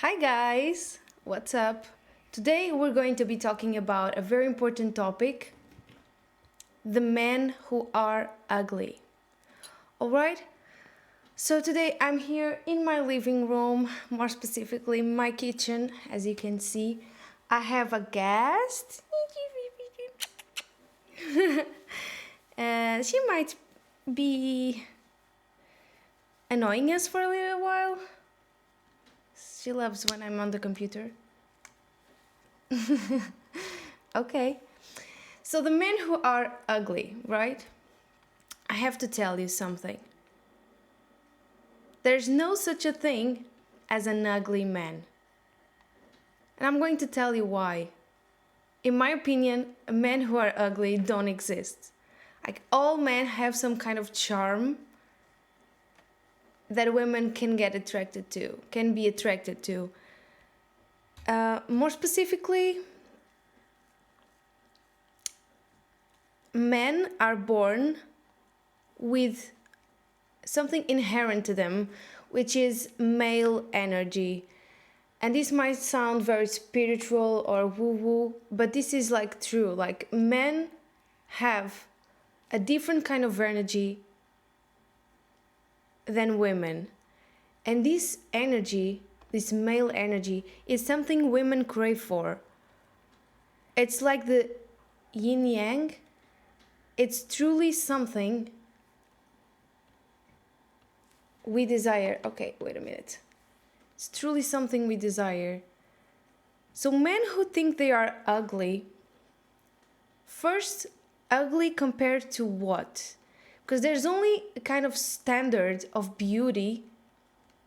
Hi guys, what's up? Today we're going to be talking about a very important topic, the men who are ugly. Alright? So today I'm here in my living room, more specifically my kitchen, as you can see. I have a guest. She might be annoying us for a little while. She loves when I'm on the computer. Okay. So the men who are ugly, right? I have to tell you something. There's no such a thing as an ugly man. And I'm going to tell you why. In my opinion, men who are ugly don't exist. Like all men have some kind of charm that women can get attracted to, can be attracted to. More specifically, men are born with something inherent to them, which is male energy. And this might sound very spiritual or woo-woo, but this is like true. Like men have a different kind of energy than women. And this energy, this male energy, is something women crave for. It's like the yin yang. It's truly something we desire. Okay, wait a minute. It's truly something we desire. So men who think they are ugly, first, ugly compared to what? Because there's only a kind of standard of beauty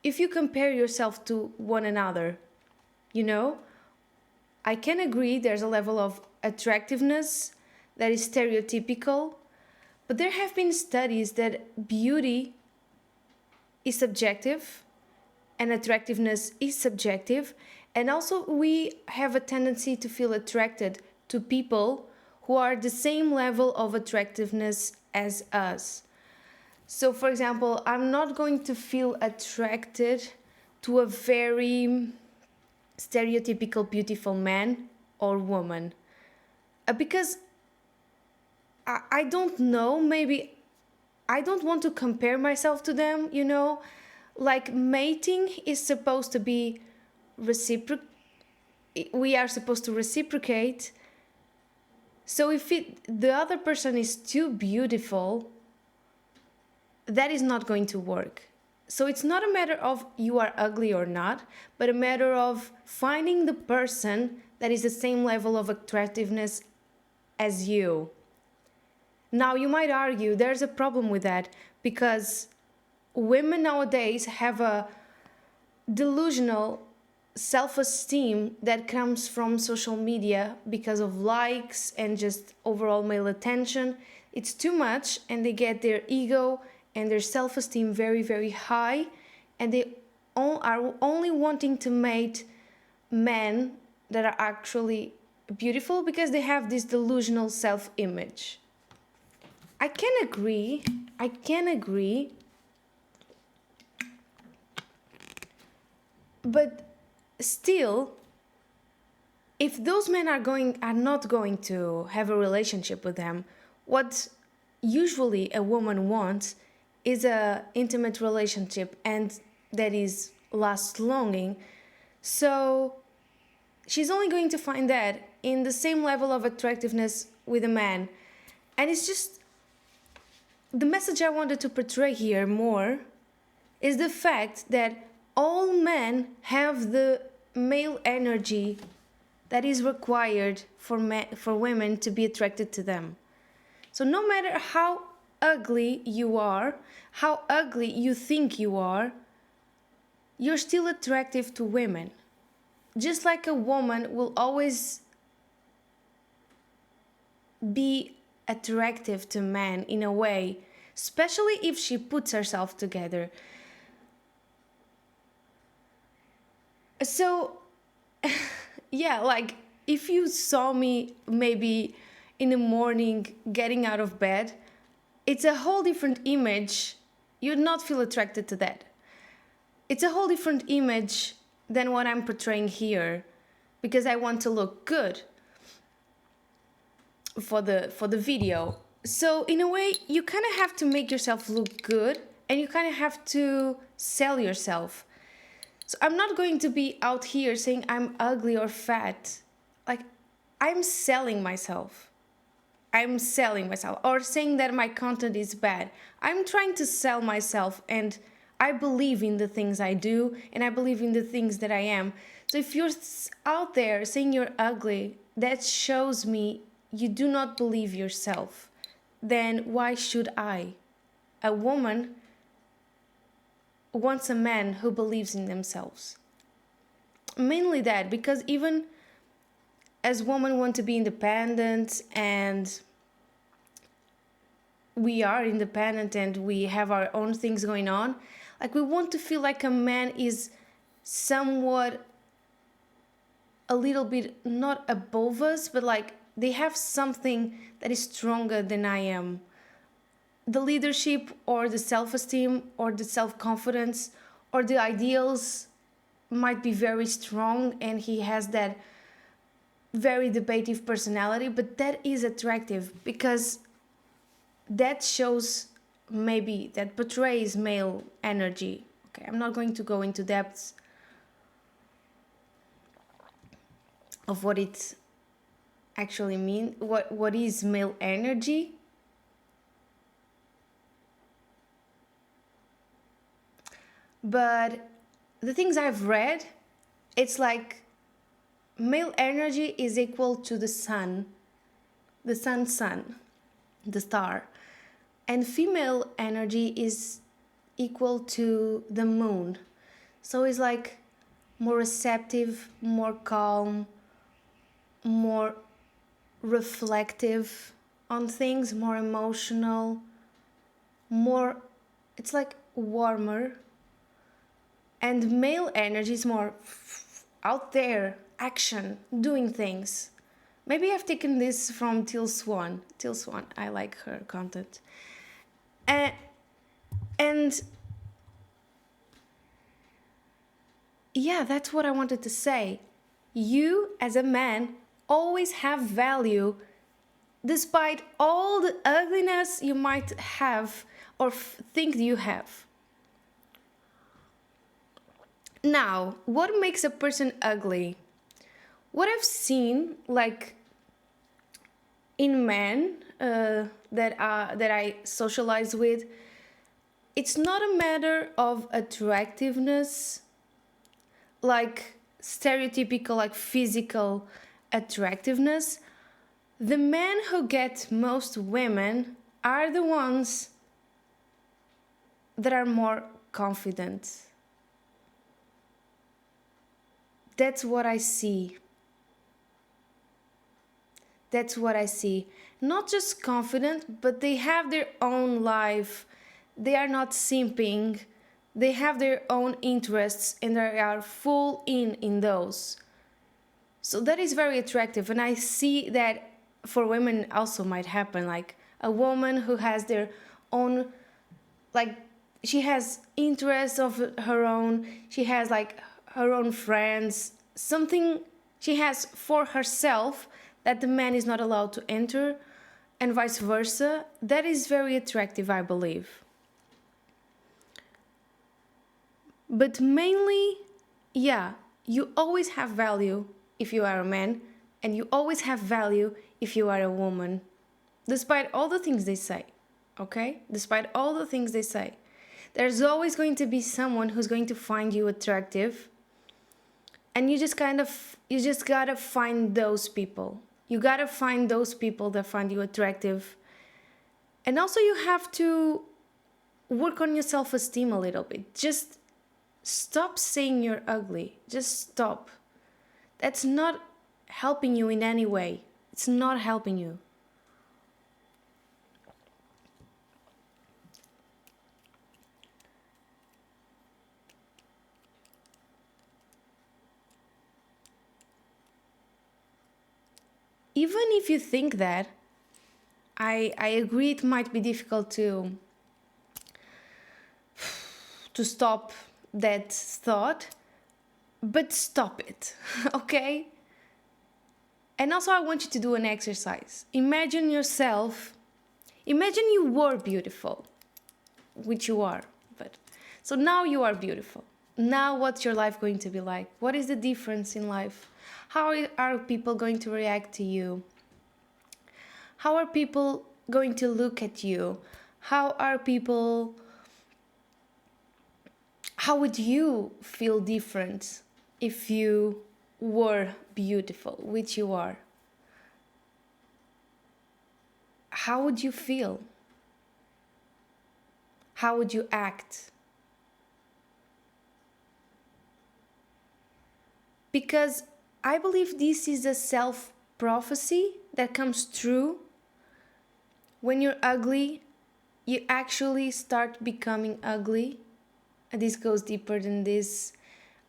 if you compare yourself to one another. You know, I can agree there's a level of attractiveness that is stereotypical, but there have been studies that beauty is subjective and attractiveness is subjective, and also we have a tendency to feel attracted to people who are the same level of attractiveness as us. So for example, I'm not going to feel attracted to a very stereotypical beautiful man or woman because I don't know, maybe I don't want to compare myself to them, you know? Like mating is supposed to be we are supposed to reciprocate. So if the other person is too beautiful, that is not going to work. So it's not a matter of you are ugly or not, but a matter of finding the person that is the same level of attractiveness as you. Now you might argue there's a problem with that because women nowadays have a delusional self-esteem that comes from social media because of likes and just overall male attention. It's too much and they get their ego and their self-esteem very, very high, and they are only wanting to mate men that are actually beautiful because they have this delusional self-image. I can agree, but still, if those men are not going to have a relationship with them, what usually a woman wants is a intimate relationship and that is lasts longing. So she's only going to find that in the same level of attractiveness with a man. And it's just the message I wanted to portray here more is the fact that all men have the male energy that is required for women to be attracted to them. So no matter how ugly you are, how ugly you think you are, you're still attractive to women. Just like a woman will always be attractive to men in a way, especially if she puts herself together. So, yeah, like if you saw me maybe in the morning getting out of bed, it's a whole different image. You'd not feel attracted to that. It's a whole different image than what I'm portraying here, because I want to look good for the video. So in a way, you kind of have to make yourself look good, and you kind of have to sell yourself. So I'm not going to be out here saying I'm ugly or fat. Like, I'm selling myself. I'm selling myself, or saying that my content is bad. I'm trying to sell myself, and I believe in the things I do, and I believe in the things that I am. So if you're out there saying you're ugly, that shows me you do not believe yourself. Then why should I? A woman wants a man who believes in themselves. Mainly that, because even as women want to be independent, and we are independent and we have our own things going on, like, we want to feel like a man is somewhat a little bit not above us, but like they have something that is stronger than I am. The leadership, or the self-esteem, or the self-confidence, or the ideals might be very strong, and he has that very debative personality, but that is attractive because that shows, maybe that portrays male energy. Okay, I'm not going to go into depths of what it actually means, what is male energy. But the things I've read, it's like male energy is equal to the sun, the star. And female energy is equal to the moon. So it's like more receptive, more calm, more reflective on things, more emotional, more, it's like warmer. And male energy is more out there, action, doing things. Maybe I've taken this from Teal Swan. Teal Swan, I like her content. And yeah, that's what I wanted to say. You, as a man, always have value, despite all the ugliness you might have or think you have. Now, what makes a person ugly? What I've seen, like in men that I socialize with, it's not a matter of attractiveness, like stereotypical, like physical attractiveness. The men who get most women are the ones that are more confident. That's what I see. That's what I see. Not just confident, but they have their own life. They are not simping. They have their own interests, and they are full in those. So that is very attractive. And I see that for women also might happen. Like a woman who has their own, like, she has interests of her own. She has like her own friends. Something she has for herself that the man is not allowed to enter, and vice versa. That is very attractive, I believe. But mainly, yeah, you always have value if you are a man, and you always have value if you are a woman, despite all the things they say, okay? Despite all the things they say. There's always going to be someone who's going to find you attractive, and you just gotta find those people. You gotta find those people that find you attractive. And also you have to work on your self-esteem a little bit. Just stop saying you're ugly. Just stop. That's not helping you in any way. It's not helping you. Even if you think that, I agree it might be difficult to stop that thought, but stop it, okay? And also, I want you to do an exercise. Imagine yourself, imagine you were beautiful, which you are, but so now you are beautiful. Now, what's your life going to be like? What is the difference in life? How are people going to react to you? How are people going to look at you? How are people, how would you feel different if you were beautiful, which you are? How would you feel? How would you act? Because I believe this is a self prophecy that comes true. When you're ugly, you actually start becoming ugly. And this goes deeper than this.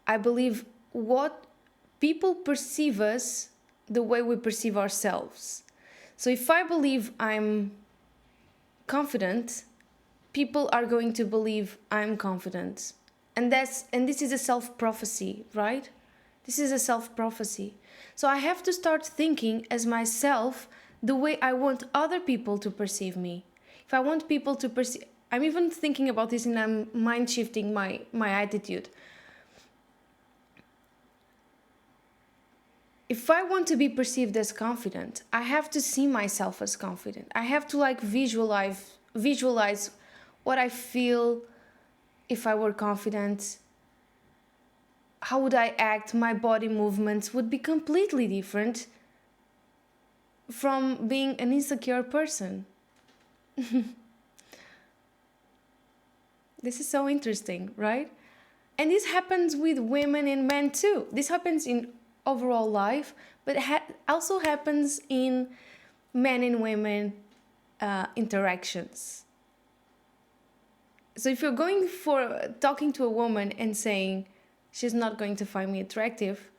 I believe what people perceive us the way we perceive ourselves. So if I believe I'm confident, people are going to believe I'm confident. And this is a self-prophecy, right? This is a self-prophecy. So I have to start thinking as myself the way I want other people to perceive me. If I want people to perceive, I'm even thinking about this and I'm mind shifting my attitude. If I want to be perceived as confident, I have to see myself as confident. I have to like visualize what I feel if I were confident. How would I act? My body movements would be completely different from being an insecure person. This is so interesting, right? And this happens with women and men too. This happens in overall life, but also happens in men and women interactions. So if you're going for talking to a woman and saying she's not going to find me attractive,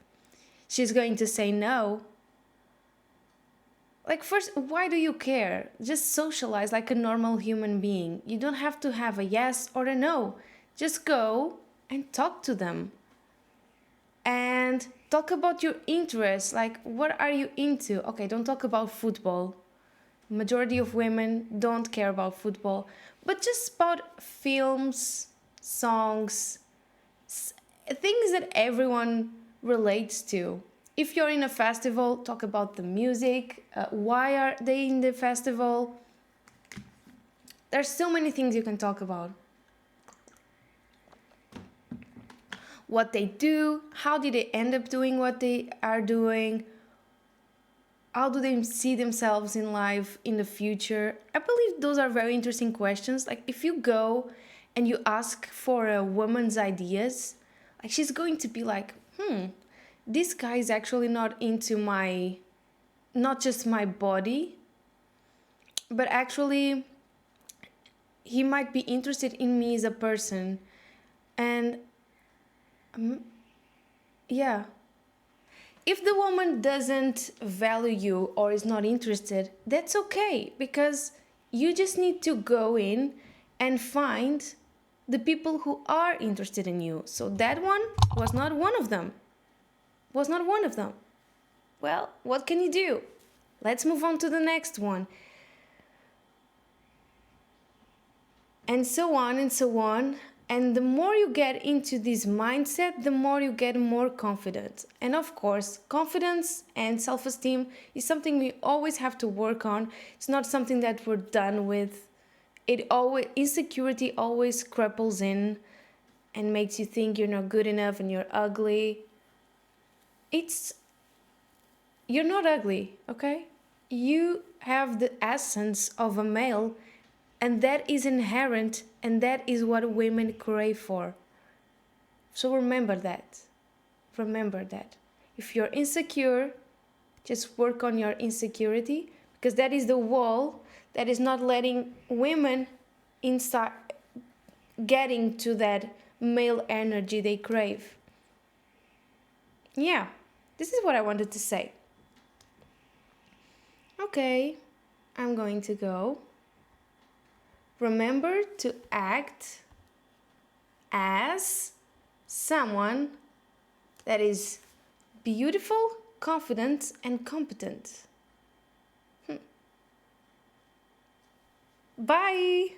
she's going to say no. Like, first, why do you care? Just socialize like a normal human being. You don't have to have a yes or a no. Just go and talk to them. And talk about your interests. Like, what are you into? Okay, don't talk about football. Majority of women don't care about football. But just about films, songs, things that everyone relates to. If you're in a festival, talk about the music. Why are they in the festival? There's so many things you can talk about. What they do, how did they end up doing what they are doing? How do they see themselves in life in the future? I believe those are very interesting questions. Like if you go and you ask for a woman's ideas, like she's going to be like, this guy is actually not into not just my body, but actually he might be interested in me as a person. And yeah, if the woman doesn't value you or is not interested, that's okay, because you just need to go in and find the people who are interested in you. So that one was not one of them. Was not one of them. Well, what can you do? Let's move on to the next one. And so on and so on. And the more you get into this mindset, the more you get more confident. And of course, confidence and self-esteem is something we always have to work on. It's not something that we're done with. Insecurity always cripples in and makes you think you're not good enough and you're ugly. You're not ugly, okay? You have the essence of a male, and that is inherent, and that is what women crave for. So remember that. Remember that. If you're insecure, just work on your insecurity, because that is the wall that is not letting women inside getting to that male energy they crave. Yeah, this is what I wanted to say. Okay, I'm going to go. Remember to act as someone that is beautiful, confident, and competent. Bye!